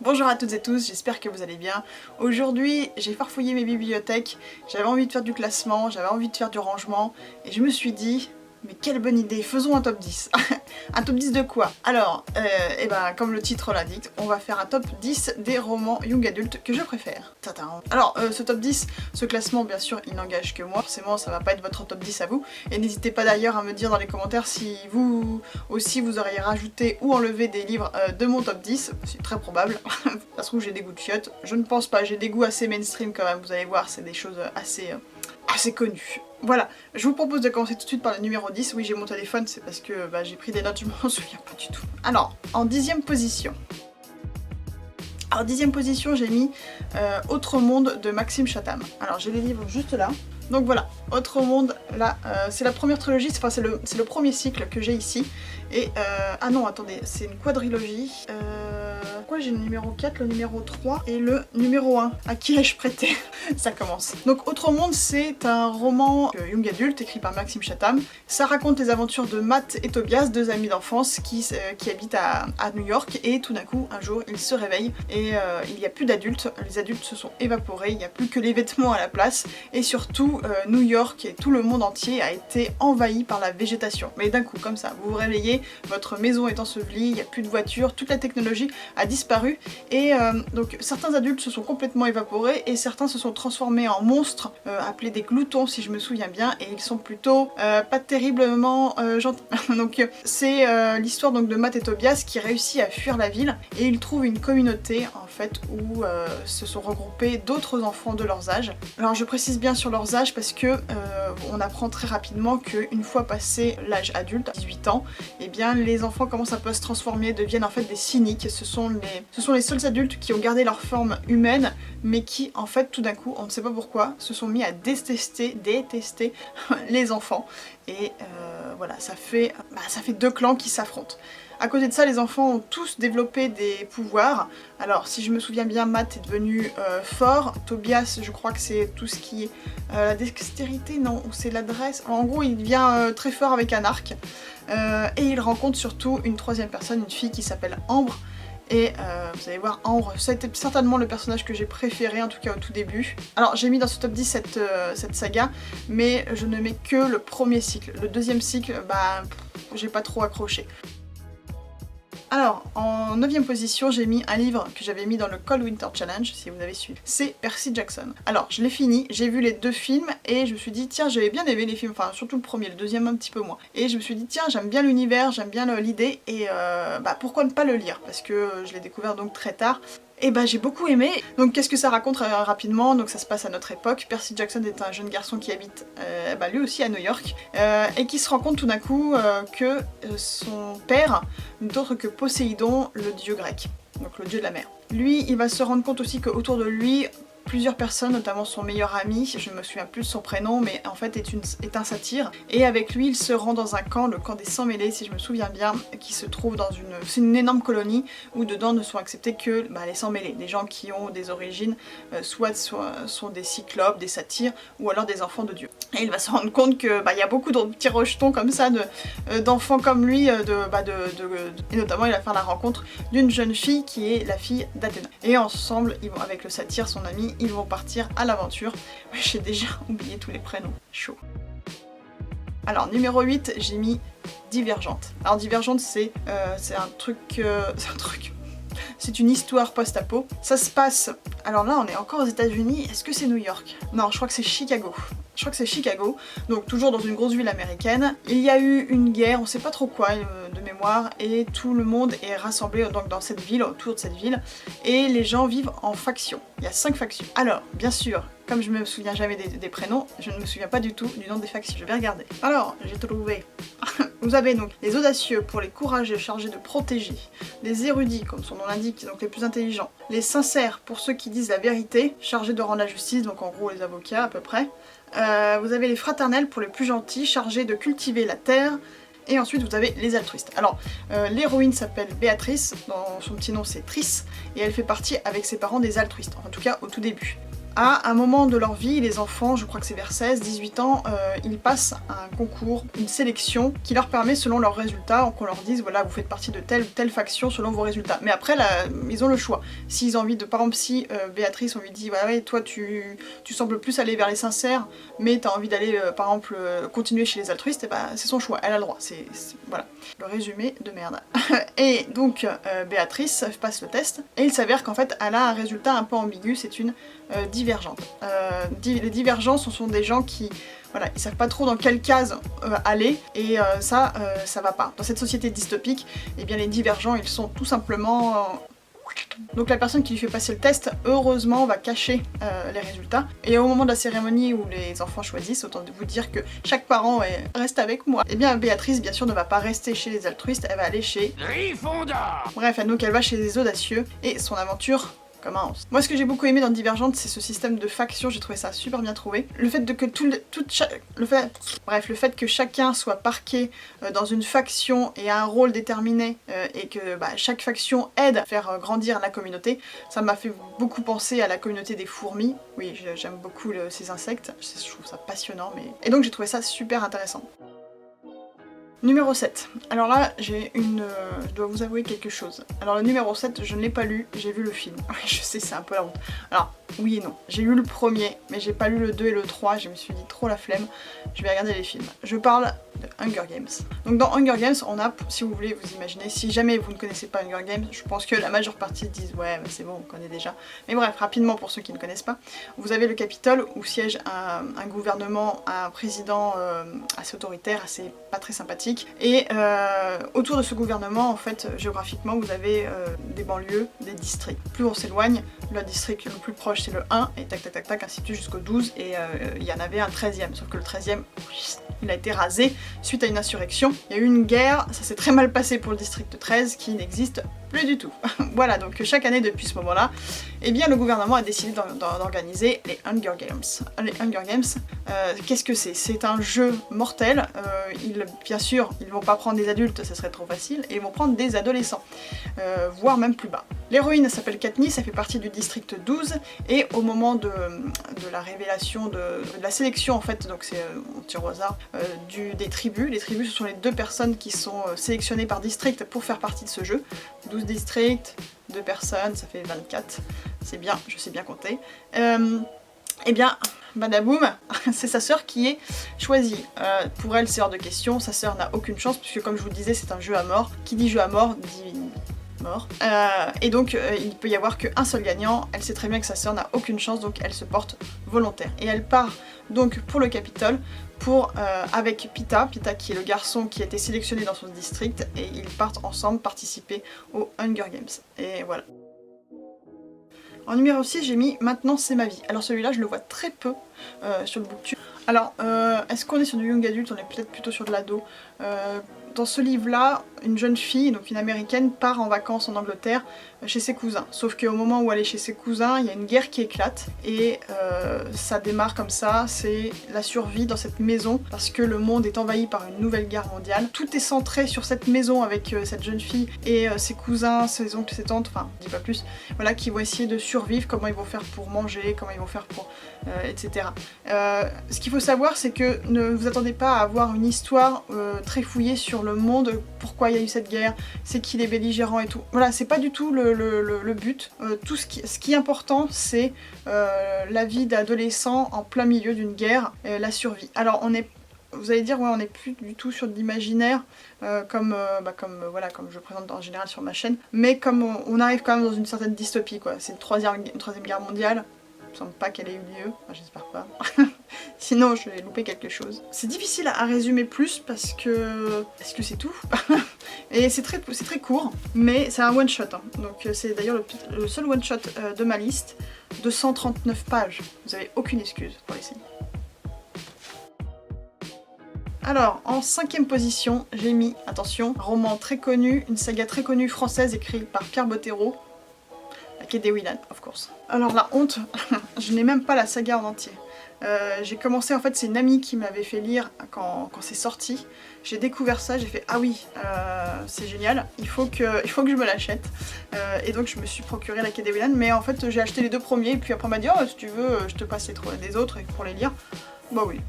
Bonjour à toutes et tous, j'espère que vous allez bien. Aujourd'hui, j'ai farfouillé mes bibliothèques, j'avais envie de faire du classement, j'avais envie de faire du rangement, et je me suis dit, mais quelle bonne idée, faisons un top 10. Un top 10 de quoi? Alors, comme le titre l'indique, on va faire un top 10 des romans young adultes que je préfère. Tadam. Alors, ce top 10, ce classement, bien sûr, il n'engage que moi, forcément ça va pas être votre top 10 à vous, et n'hésitez pas d'ailleurs à me dire dans les commentaires si vous aussi vous auriez rajouté ou enlevé des livres de mon top 10, c'est très probable. Ça se trouve j'ai des goûts de chiottes, je ne pense pas, j'ai des goûts assez mainstream quand même, vous allez voir, c'est des choses assez connues. Voilà, je vous propose de commencer tout de suite par le numéro 10. Oui, j'ai mon téléphone, c'est parce que j'ai pris des notes, je m'en souviens pas du tout. Alors, en 10e position. Alors, 10e position, j'ai mis Autre Monde de Maxime Chatham. Alors, j'ai les livres juste là. Donc voilà, Autre Monde, là, c'est la première trilogie, enfin c'est le premier cycle que j'ai ici. Et, ah non, attendez, c'est une quadrilogie. Pourquoi j'ai le numéro 4, le numéro 3 et le numéro 1? À qui ai-je prêté? Ça commence. Donc Autre Monde, c'est un roman young adulte écrit par Maxime Chatham. Ça raconte les aventures de Matt et Tobias, deux amis d'enfance qui habitent à New York, et tout d'un coup, un jour, ils se réveillent et il n'y a plus d'adultes. Les adultes se sont évaporés, il n'y a plus que les vêtements à la place, et surtout, New York et tout le monde entier a été envahi par la végétation. Mais d'un coup, comme ça, vous vous réveillez, votre maison est ensevelie, il n'y a plus de voitures, toute la technologie a disparu, et donc certains adultes se sont complètement évaporés et certains se sont transformés en monstres, appelés des gloutons si je me souviens bien, et ils sont plutôt pas terriblement gentils. Donc c'est l'histoire donc de Matt et Tobias qui réussit à fuir la ville, et ils trouvent une communauté en fait où se sont regroupés d'autres enfants de leurs âges. Alors je précise bien sur leurs âges parce que on apprend très rapidement qu'une fois passé l'âge adulte, 18 ans, et bien les enfants commencent un peu à se transformer, deviennent en fait des cyniques. Ce sont les seuls adultes qui ont gardé leur forme humaine, mais qui en fait tout d'un coup, on ne sait pas pourquoi, se sont mis à détester les enfants. Et voilà, ça fait deux clans qui s'affrontent. À côté de ça, les enfants ont tous développé des pouvoirs. Alors, si je me souviens bien, Matt est devenu fort. Tobias, je crois que c'est tout ce qui est la dextérité, non, ou c'est l'adresse. En gros, il devient très fort avec un arc. Et il rencontre surtout une troisième personne, une fille qui s'appelle Ambre. Et vous allez voir, Ambre, c'était certainement le personnage que j'ai préféré, en tout cas au tout début. Alors j'ai mis dans ce top 10 cette saga, mais je ne mets que le premier cycle. Le deuxième cycle, j'ai pas trop accroché. Alors, en 9e position, j'ai mis un livre que j'avais mis dans le Cold Winter Challenge, si vous avez suivi. C'est Percy Jackson. Alors, je l'ai fini, j'ai vu les deux films, et je me suis dit, tiens, j'avais bien aimé les films, enfin, surtout le premier, le deuxième un petit peu moins. Et je me suis dit, tiens, j'aime bien l'univers, j'aime bien l'idée, et pourquoi ne pas le lire? Parce que je l'ai découvert donc très tard. Et j'ai beaucoup aimé. Donc qu'est-ce que ça raconte rapidement? Donc ça se passe à notre époque. Percy Jackson est un jeune garçon qui habite lui aussi à New York, et qui se rend compte tout d'un coup que son père n'est autre que Poséidon, le dieu grec, donc le dieu de la mer. Lui, il va se rendre compte aussi qu'autour de lui, plusieurs personnes, notamment son meilleur ami, je ne me souviens plus de son prénom, mais en fait est un satyre. Et avec lui, il se rend dans un camp, le camp des Sans Mêlés, si je me souviens bien, qui se trouve dans c'est une énorme colonie où dedans ne sont acceptés que les Sans Mêlés, les gens qui ont des origines, soit sont des cyclopes, des satyres, ou alors des enfants de Dieu. Et il va se rendre compte que y a beaucoup de petits rejetons comme ça, d'enfants comme lui, et notamment il va faire la rencontre d'une jeune fille qui est la fille d'Athéna. Et ensemble, ils vont, avec le satyre, son ami, ils vont partir à l'aventure. J'ai déjà oublié tous les prénoms, chaud. Alors numéro 8, j'ai mis Divergente. Alors Divergente, c'est un truc... C'est une histoire post-apo. Ça se passe... Alors là, on est encore aux États-Unis. Est-ce que c'est New York? Non, je crois que c'est Chicago. Je crois que c'est Chicago, donc toujours dans une grosse ville américaine. Il y a eu une guerre, on sait pas trop quoi de mémoire, et tout le monde est rassemblé donc dans cette ville, autour de cette ville, et les gens vivent en factions. Il y a 5 factions. Alors, bien sûr, comme je me souviens jamais des prénoms, je ne me souviens pas du tout du nom des factions. Je vais regarder. Alors, j'ai trouvé. Vous avez donc les audacieux pour les courageux chargés de protéger, les érudits comme son nom l'indique, donc les plus intelligents, les sincères pour ceux qui disent la vérité, chargés de rendre la justice, donc en gros les avocats à peu près. Vous avez les fraternels pour les plus gentils, chargés de cultiver la terre. Et ensuite vous avez les altruistes. Alors l'héroïne s'appelle Béatrice, dans son petit nom c'est Triss, et elle fait partie avec ses parents des altruistes, en tout cas au tout début. À un moment de leur vie, les enfants, je crois que c'est vers 16-18 ans, ils passent un concours, une sélection qui leur permet, selon leurs résultats, qu'on leur dise voilà, vous faites partie de telle ou telle faction selon vos résultats. Mais après, là, ils ont le choix. S'ils ont envie de, par exemple, si Béatrice, on lui dit ouais, toi tu sembles plus aller vers les sincères, mais t'as envie d'aller, par exemple, continuer chez les altruistes, et bah, c'est son choix, elle a le droit. Voilà, le résumé de merde. Et donc, Béatrice passe le test, et il s'avère qu'en fait, elle a un résultat un peu ambigu, c'est une divergente. Les divergents, ce sont des gens qui, voilà, ils savent pas trop dans quelle case aller, et ça va pas. Dans cette société dystopique, eh bien les divergents, ils sont tout simplement... Donc la personne qui lui fait passer le test, heureusement, va cacher les résultats. Et au moment de la cérémonie où les enfants choisissent, autant de vous dire que chaque parent reste avec moi. Et bien Béatrice, bien sûr, ne va pas rester chez les altruistes, elle va aller chez... Gryffondor. Bref, donc elle va chez les audacieux, et son aventure commence. Moi, ce que j'ai beaucoup aimé dans Divergente, c'est ce système de faction, j'ai trouvé ça super bien trouvé. Le fait de que le fait que chacun soit parqué dans une faction et a un rôle déterminé, et que chaque faction aide à faire grandir la communauté, ça m'a fait beaucoup penser à la communauté des fourmis. Oui, j'aime beaucoup ces insectes, je trouve ça passionnant, mais... Et donc j'ai trouvé ça super intéressant. Numéro 7. Alors là, je dois vous avouer quelque chose. Alors le numéro 7, je ne l'ai pas lu, j'ai vu le film. Je sais, c'est un peu la honte. Alors, oui et non. J'ai lu le premier, mais j'ai pas lu le 2 et le 3, je me suis dit trop la flemme, je vais regarder les films. Je parle de Hunger Games. Donc dans Hunger Games, on a, si vous voulez vous imaginer, si jamais vous ne connaissez pas Hunger Games, je pense que la majeure partie disent ouais, c'est bon, on connaît déjà. Mais bref, rapidement pour ceux qui ne connaissent pas, vous avez le Capitole où siège un gouvernement, un président assez autoritaire, assez pas très sympathique. Et autour de ce gouvernement, en fait, géographiquement, vous avez des banlieues, des districts. Plus on s'éloigne, le district le plus proche c'est le 1, et tac tac tac tac, ainsi de suite jusqu'au 12, et il y en avait un 13e, sauf que le 13e, il a été rasé suite à une insurrection. Il y a eu une guerre, ça s'est très mal passé pour le district 13, qui n'existe plus du tout. Voilà, donc chaque année depuis ce moment-là, eh bien le gouvernement a décidé d'organiser les Hunger Games. Les Hunger Games, qu'est-ce que c'est? C'est un jeu mortel, bien sûr, ils vont pas prendre des adultes, ça serait trop facile, et ils vont prendre des adolescents, voire même plus bas. L'héroïne s'appelle Katniss, elle fait partie du district 12, et au moment de la révélation, de la sélection en fait, donc c'est on tire au hasard, des tribus. Les tribus, ce sont les 2 personnes qui sont sélectionnées par district pour faire partie de ce jeu. 12 districts, 2 personnes, ça fait 24, c'est bien, je sais bien compter. Eh bien, badaboum, c'est sa sœur qui est choisie. Pour elle, c'est hors de question, sa sœur n'a aucune chance, puisque comme je vous le disais, c'est un jeu à mort. Qui dit jeu à mort, dit mort. Et donc, il peut y avoir qu'un seul gagnant. Elle sait très bien que sa sœur n'a aucune chance, donc elle se porte volontaire. Et elle part donc pour le Capitole, avec Pita qui est le garçon qui a été sélectionné dans son district, et ils partent ensemble participer aux Hunger Games. Et voilà. En numéro 6, j'ai mis Maintenant c'est ma vie. Alors celui-là, je le vois très peu sur le booktube. Alors, est-ce qu'on est sur du young adulte? On est peut-être plutôt sur de l'ado. Dans ce livre-là, une jeune fille, donc une américaine, part en vacances en Angleterre chez ses cousins. Sauf qu'au moment où elle est chez ses cousins, il y a une guerre qui éclate, et ça démarre comme ça, c'est la survie dans cette maison, parce que le monde est envahi par une nouvelle guerre mondiale. Tout est centré sur cette maison avec cette jeune fille et ses cousins, ses oncles, ses tantes, enfin, je dis pas plus, voilà, qui vont essayer de survivre, comment ils vont faire pour manger, comment ils vont faire pour... etc. Ce qu'il faut savoir, c'est que ne vous attendez pas à avoir une histoire très fouillée sur le monde, pourquoi il y a eu cette guerre, c'est qui les belligérants et tout. Voilà, c'est pas du tout le but. Ce qui est important, c'est la vie d'adolescent en plein milieu d'une guerre, la survie. Alors vous allez dire, ouais, on n'est plus du tout sur de l'imaginaire, comme je présente en général sur ma chaîne, mais comme on arrive quand même dans une certaine dystopie, quoi. C'est une troisième guerre mondiale. Il me semble pas qu'elle ait eu lieu, enfin, j'espère pas. Sinon je vais louper quelque chose. C'est difficile à résumer plus parce que c'est tout. Et c'est très court, mais c'est un one shot. Hein. Donc c'est d'ailleurs le seul one shot de ma liste, de 139 pages. Vous avez aucune excuse pour l'essayer. Alors, en 5e position, j'ai mis, attention, un roman très connu, une saga très connue française écrite par Pierre Bottero. La quête des Willan, of course. Alors la honte, je n'ai même pas la saga en entier. J'ai commencé, en fait c'est une amie qui m'avait fait lire quand c'est sorti. J'ai découvert ça, j'ai fait ah oui, c'est génial, il faut que je me l'achète. Et donc je me suis procuré la quête des Willan, mais en fait j'ai acheté les 2 premiers et puis après on m'a dit oh si tu veux je te passe des autres pour les lire. Bah oui,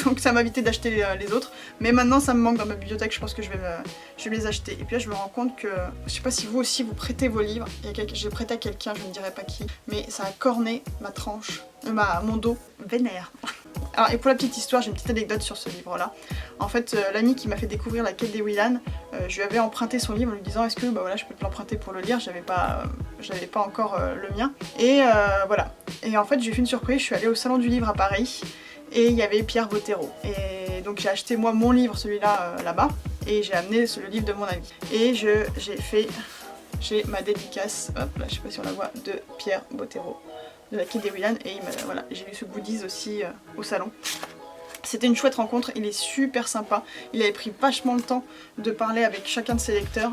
donc ça m'a évité d'acheter les autres, mais maintenant ça me manque dans ma bibliothèque, je pense que je vais les acheter. Et puis là je me rends compte que, je sais pas si vous aussi vous prêtez vos livres, j'ai prêté à quelqu'un, je ne dirai pas qui, mais ça a corné ma tranche, mon dos, vénère. Alors et pour la petite histoire, j'ai une petite anecdote sur ce livre là. En fait l'amie qui m'a fait découvrir la quête des Willan, je lui avais emprunté son livre en lui disant est-ce que bah voilà je peux te l'emprunter pour le lire, j'avais pas encore le mien. Et voilà, et en fait j'ai fait une surprise, je suis allée au salon du livre à Paris. Et il y avait Pierre Bottero. Et donc j'ai acheté moi mon livre, celui-là, là-bas, et j'ai amené le livre de mon ami. Et j'ai ma dédicace, hop là, je sais pas si on la voit, de Pierre Bottero, de la quête des Willan, et voilà, j'ai eu ce goodies aussi au salon. C'était une chouette rencontre, il est super sympa, il avait pris vachement le temps de parler avec chacun de ses lecteurs.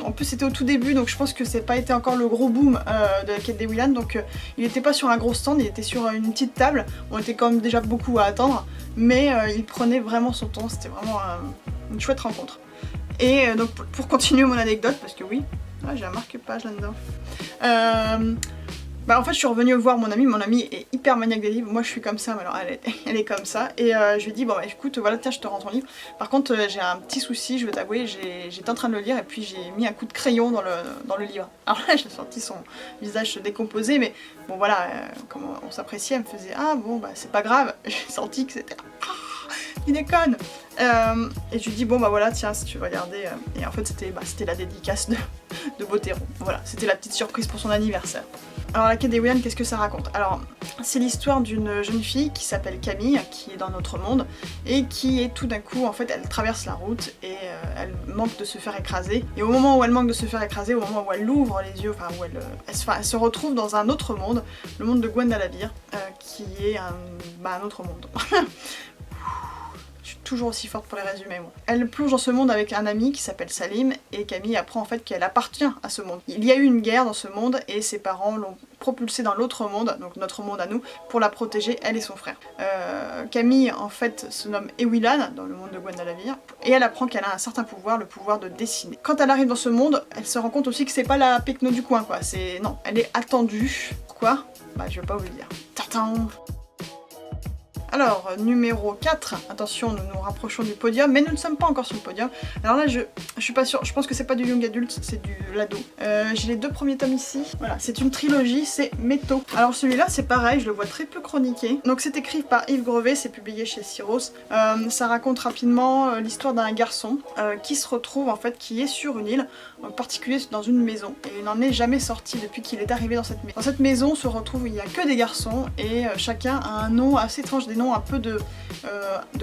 En plus c'était au tout début, donc je pense que c'est pas été encore le gros boom de la quête des Willan, donc il était pas sur un gros stand, il était sur une petite table, on était quand même déjà beaucoup à attendre, mais il prenait vraiment son temps, c'était vraiment une chouette rencontre. Et donc pour continuer mon anecdote, parce que oui, j'ai un marque-page là-dedans. Bah en fait je suis revenue voir mon amie est hyper maniaque des livres, moi je suis comme ça, mais alors elle est comme ça, et je lui ai dit bon bah écoute voilà tiens je te rends ton livre, par contre j'ai un petit souci, je vais t'avouer, j'étais en train de le lire et puis j'ai mis un coup de crayon dans le livre. Alors là j'ai senti son visage se décomposer, mais bon voilà, comme on s'appréciait, elle me faisait ah bon bah c'est pas grave, j'ai senti que c'était il déconne. Et je lui dis bon bah voilà tiens si tu veux regarder, et en fait c'était la dédicace de Bottero, voilà, c'était la petite surprise pour son anniversaire. Alors la quête des Willan, qu'est-ce que ça raconte? Alors c'est l'histoire d'une jeune fille qui s'appelle Camille, qui est dans notre monde, et qui est tout d'un coup, en fait elle traverse la route et elle manque de se faire écraser. Et au moment où elle manque de se faire écraser, au moment où elle ouvre les yeux, enfin où elle se retrouve dans un autre monde, le monde de Gwendalavir, qui est un autre monde. Toujours aussi forte pour les résumés moi. Elle plonge dans ce monde avec un ami qui s'appelle Salim, et Camille apprend en fait qu'elle appartient à ce monde. Il y a eu une guerre dans ce monde et ses parents l'ont propulsée dans l'autre monde, donc notre monde à nous, pour la protéger, elle et son frère. Camille en fait se nomme Ewillan dans le monde de Gwendalavir, et elle apprend qu'elle a un certain pouvoir, le pouvoir de dessiner. Quand elle arrive dans ce monde, elle se rend compte aussi que c'est pas la pecno du coin quoi, non, elle est attendue. Pourquoi? Bah je vais pas vous le dire. Tatin. Alors, numéro 4, attention, nous nous rapprochons du podium, mais nous ne sommes pas encore sur le podium. Alors là, je suis pas sûre, je pense que c'est pas du young adult, c'est du l'ado. J'ai les 2 premiers tomes ici, voilà, c'est une trilogie, c'est Métaux. Alors celui-là, c'est pareil, je le vois très peu chroniqué. Donc c'est écrit par Yves Grevet, c'est publié chez Syros. Ça raconte rapidement l'histoire d'un garçon qui se retrouve, en fait, qui est sur une île, en particulier dans une maison, et il n'en est jamais sorti depuis qu'il est arrivé dans cette maison. Dans cette maison se retrouve, il n'y a que des garçons, et chacun a un nom assez étrange, des noms un peu de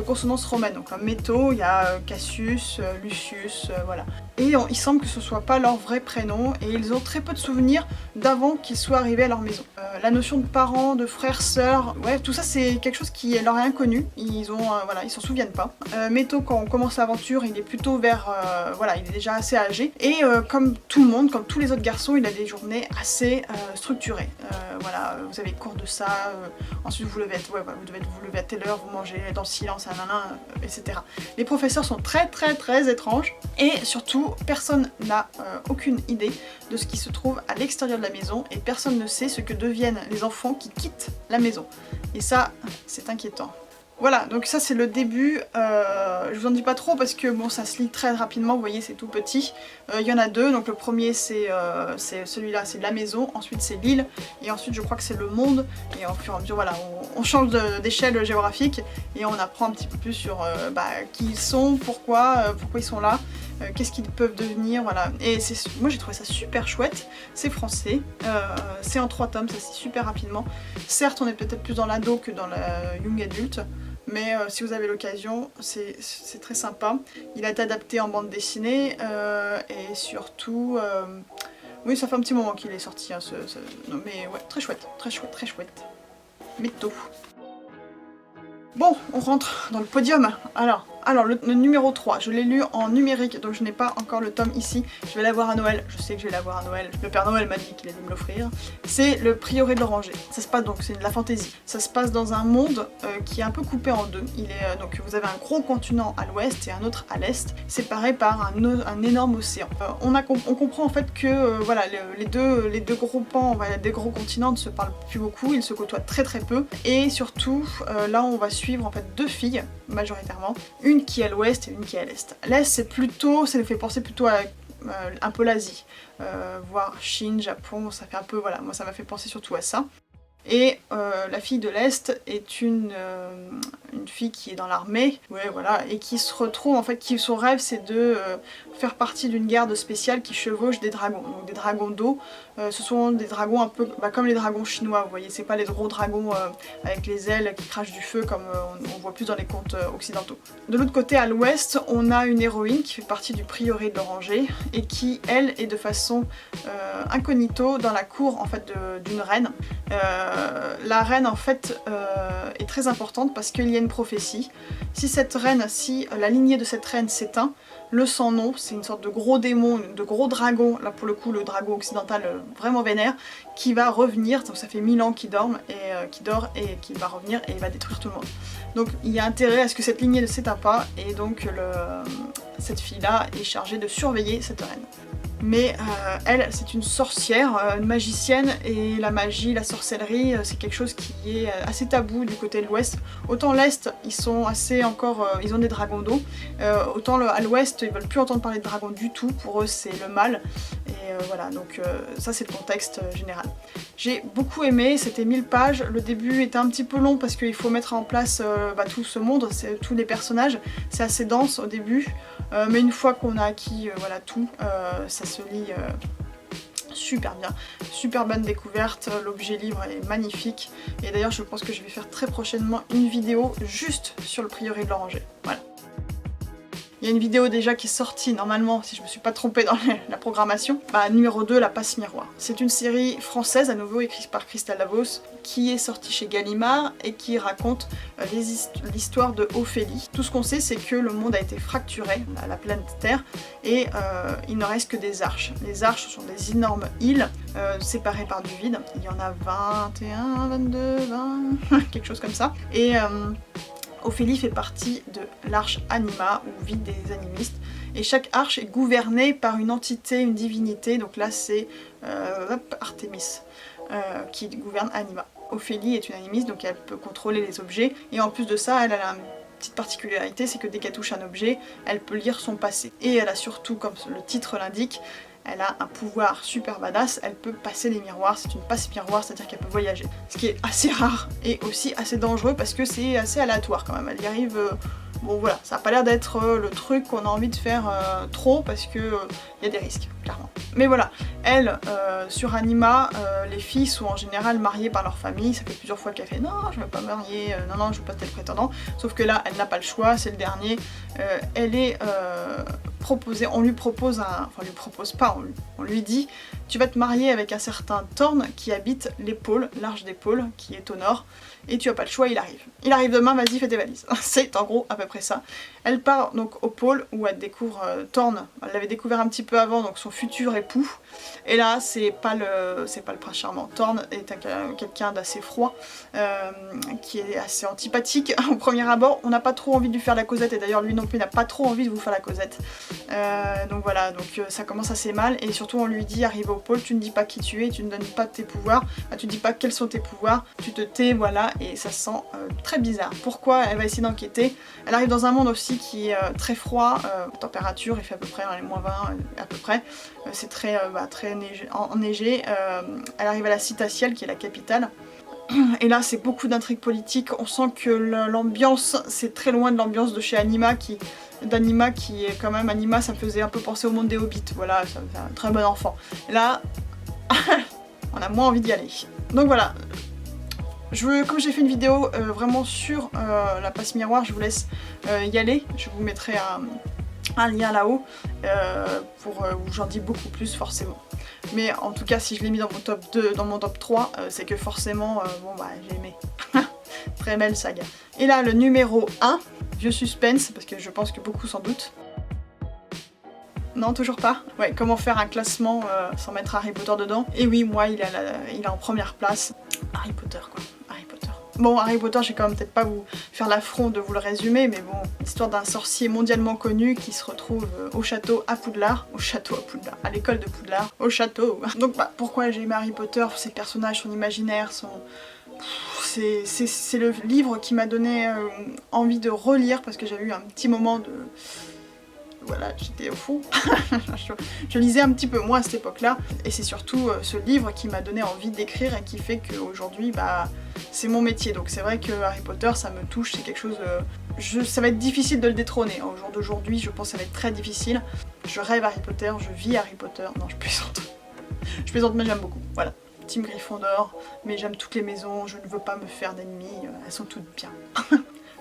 consonance romaine. Donc Métaux, il y a Cassius, Lucius, voilà. Et il semble que ce soit pas leur vrai prénom, et ils ont très peu de souvenirs d'avant qu'ils soient arrivés à leur maison. La notion de parents, de frères, sœurs, ouais, tout ça c'est quelque chose qui leur est inconnu, ils s'en souviennent pas. Métaux, quand on commence l'aventure, il est plutôt vers, voilà, il est déjà assez âgé, et comme tout le monde, comme tous les autres garçons, il a des journées assez structurées. Voilà, vous avez cours de ça, ensuite vous devez vous lever à telle heure, vous mangez dans le silence, etc. Les professeurs sont très étranges, et surtout personne n'a aucune idée de ce qui se trouve à l'extérieur de la maison, et personne ne sait ce que deviennent les enfants qui quittent la maison. Et ça, c'est inquiétant. Voilà, donc ça c'est le début, je vous en dis pas trop parce que bon ça se lit très rapidement, vous voyez c'est tout petit. Il y en a 2, donc le premier c'est celui-là, c'est la maison, ensuite c'est l'île, et ensuite je crois que c'est le monde, et au fur et à mesure voilà, on change d'échelle géographique, et on apprend un petit peu plus sur qui ils sont, pourquoi ils sont là, qu'est-ce qu'ils peuvent devenir, voilà. Et moi j'ai trouvé ça super chouette, c'est français, c'est en 3 tomes, ça se lit super rapidement. Certes on est peut-être plus dans l'ado que dans la young adulte, mais si vous avez l'occasion, c'est très sympa. Il a été adapté en bande dessinée, et surtout, oui ça fait un petit moment qu'il est sorti, hein, mais ouais, très chouette. Métaux. Bon, on rentre dans le podium. Alors, Alors le numéro 3, je l'ai lu en numérique, donc je n'ai pas encore le tome ici. Je vais l'avoir à Noël, je sais que je vais l'avoir à Noël. Le Père Noël m'a dit qu'il allait me l'offrir. C'est le Prieuré de l'Oranger. Ça se passe donc, c'est de la fantaisie. Ça se passe dans un monde qui est un peu coupé en deux. Donc vous avez un gros continent à l'ouest et un autre à l'est, séparés par un énorme océan. On comprend en fait que voilà, les deux gros pans, des gros continents ne se parlent plus beaucoup, ils se côtoient très très peu. Et surtout, là on va suivre en fait deux filles, majoritairement. Une qui est à l'ouest et une qui est à l'est. L'est c'est plutôt, ça nous fait penser plutôt à un peu l'Asie, voire Chine, Japon, ça fait un peu, voilà, moi ça m'a fait penser surtout à ça. Et la fille de l'Est est une fille qui est dans l'armée, ouais, voilà, et qui se retrouve, en fait, son rêve c'est de faire partie d'une garde spéciale qui chevauche des dragons, donc des dragons d'eau. Ce sont des dragons un peu comme les dragons chinois, vous voyez, c'est pas les gros dragons avec les ailes qui crachent du feu comme on voit plus dans les contes occidentaux. De l'autre côté, à l'ouest, on a une héroïne qui fait partie du prieuré de l'Oranger et qui, elle, est de façon incognito dans la cour en fait d'une reine. La reine en fait est très importante parce qu'il y a une prophétie. Si la lignée de cette reine s'éteint, le sans nom, c'est une sorte de gros démon, de gros dragon, là pour le coup le dragon occidental vraiment vénère, qui va revenir, donc ça fait 1000 ans qu'il dort et qui va revenir et il va détruire tout le monde. Donc il y a intérêt à ce que cette lignée ne s'éteint pas et donc cette fille-là est chargée de surveiller cette reine. Mais elle, c'est une sorcière, une magicienne, et la magie, la sorcellerie, c'est quelque chose qui est assez tabou du côté de l'ouest. Autant l'est, ils sont assez encore, ils ont des dragons d'eau, autant à l'ouest, ils veulent plus entendre parler de dragons du tout, pour eux c'est le mal, et voilà, donc ça c'est le contexte général. J'ai beaucoup aimé, c'était 1000 pages, le début était un petit peu long parce qu'il faut mettre en place tout ce monde, tous les personnages, c'est assez dense au début, mais une fois qu'on a acquis voilà, tout, ça se lit super bien, super bonne découverte, l'objet livre est magnifique, et d'ailleurs je pense que je vais faire très prochainement une vidéo juste sur le prieuré de l'Oranger, voilà. Il y a une vidéo déjà qui est sortie normalement, si je me suis pas trompée dans la programmation. Numéro 2, La Passe Miroir. C'est une série française, à nouveau écrite par Christelle Davos, qui est sortie chez Gallimard et qui raconte l'histoire de Ophélie. Tout ce qu'on sait, c'est que le monde a été fracturé, la planète Terre, et il ne reste que des arches. Les arches sont des énormes îles séparées par du vide. Il y en a 21, 22, 20, quelque chose comme ça. Et Ophélie fait partie de l'arche Anima, où vivent des animistes, et chaque arche est gouvernée par une entité, une divinité, donc là c'est Artémis qui gouverne Anima. Ophélie est une animiste, donc elle peut contrôler les objets, et en plus de ça, elle a une petite particularité, c'est que dès qu'elle touche un objet, elle peut lire son passé. Et elle a surtout, comme le titre l'indique, elle a un pouvoir super badass, elle peut passer les miroirs, c'est une passe-miroir, c'est-à-dire qu'elle peut voyager. Ce qui est assez rare et aussi assez dangereux parce que c'est assez aléatoire quand même, elle y arrive... Bon voilà, ça n'a pas l'air d'être le truc qu'on a envie de faire trop parce que y a des risques, clairement. Mais voilà, elle, sur Anima, les filles sont en général mariées par leur famille, ça fait plusieurs fois qu'elle fait non, je veux pas me marier, non, je veux pas tel prétendant, sauf que là, elle n'a pas le choix, c'est le dernier. Elle est proposée, on lui propose enfin on lui propose pas, on lui dit tu vas te marier avec un certain Thorn qui habite les pôles, l'arche des pôles, qui est au nord, et tu as pas le choix, il arrive. Il arrive demain, vas-y, fais tes valises. C'est en gros à peu près ça. Elle part donc au pôle où elle découvre Thorn, elle l'avait découvert un petit peu avant, donc son futur époux, et là c'est pas le prince charmant. Thorn est quelqu'un d'assez froid, qui est assez antipathique au premier abord, on n'a pas trop envie de lui faire la causette, et d'ailleurs lui non plus n'a pas trop envie de vous faire la causette. Donc voilà, donc ça commence assez mal, et surtout on lui dit arrivé au pôle, tu ne dis pas qui tu es, tu ne donnes pas tes pouvoirs, tu ne dis pas quels sont tes pouvoirs, tu te tais, voilà, et ça sent très bizarre. Pourquoi? Elle va essayer d'enquêter. Elle arrive dans un monde aussi qui est très froid, température, il fait à peu près les -20 à peu près, c'est très enneigé, elle arrive à la Citaciel qui est la capitale. Et là c'est beaucoup d'intrigues politiques, on sent que l'ambiance c'est très loin de l'ambiance de chez Anima qui est quand même, Anima ça me faisait un peu penser au monde des Hobbits, voilà, ça fait un très bon enfant. Et là, on a moins envie d'y aller. Donc voilà, comme j'ai fait une vidéo vraiment sur la passe miroir, je vous laisse y aller, je vous mettrai un lien là-haut où j'en dis beaucoup plus forcément. Mais en tout cas si je l'ai mis dans mon top 2, dans mon top 3, c'est que forcément, j'ai aimé. Très belle saga. Et là le numéro 1, vieux suspense, parce que je pense que beaucoup s'en doutent. Non, toujours pas. Ouais, comment faire un classement sans mettre Harry Potter dedans. Et oui, moi, il est en première place. Harry Potter, quoi. Harry Potter. Bon, Harry Potter, je vais quand même peut-être pas vous faire l'affront de vous le résumer, mais bon, l'histoire d'un sorcier mondialement connu qui se retrouve au château à Poudlard. Au château à Poudlard. À l'école de Poudlard. Au château. Donc, bah, pourquoi j'ai aimé Harry Potter? Ces personnages, son imaginaire, son... C'est le livre qui m'a donné envie de relire, parce que j'avais eu un petit moment de... Voilà, j'étais au fond. Je lisais un petit peu moins à cette époque-là. Et c'est surtout ce livre qui m'a donné envie d'écrire et qui fait qu'aujourd'hui, bah, c'est mon métier. Donc c'est vrai que Harry Potter, ça me touche, c'est quelque chose... ça va être difficile de le détrôner. Au jour d'aujourd'hui, je pense que ça va être très difficile. Je rêve Harry Potter, je vis Harry Potter. Non, je plaisante. Je plaisante, mais j'aime beaucoup. Voilà. Team Gryffondor, mais j'aime toutes les maisons, je ne veux pas me faire d'ennemis, elles sont toutes bien.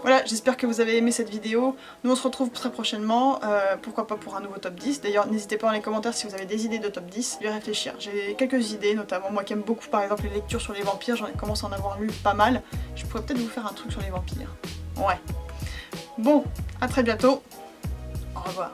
Voilà, j'espère que vous avez aimé cette vidéo. Nous on se retrouve très prochainement, pourquoi pas pour un nouveau top 10. D'ailleurs, n'hésitez pas dans les commentaires si vous avez des idées de top 10. Je vais réfléchir. J'ai quelques idées, notamment moi qui aime beaucoup par exemple les lectures sur les vampires, j'en ai commencé à en avoir lu pas mal. Je pourrais peut-être vous faire un truc sur les vampires. Ouais. Bon, à très bientôt. Au revoir.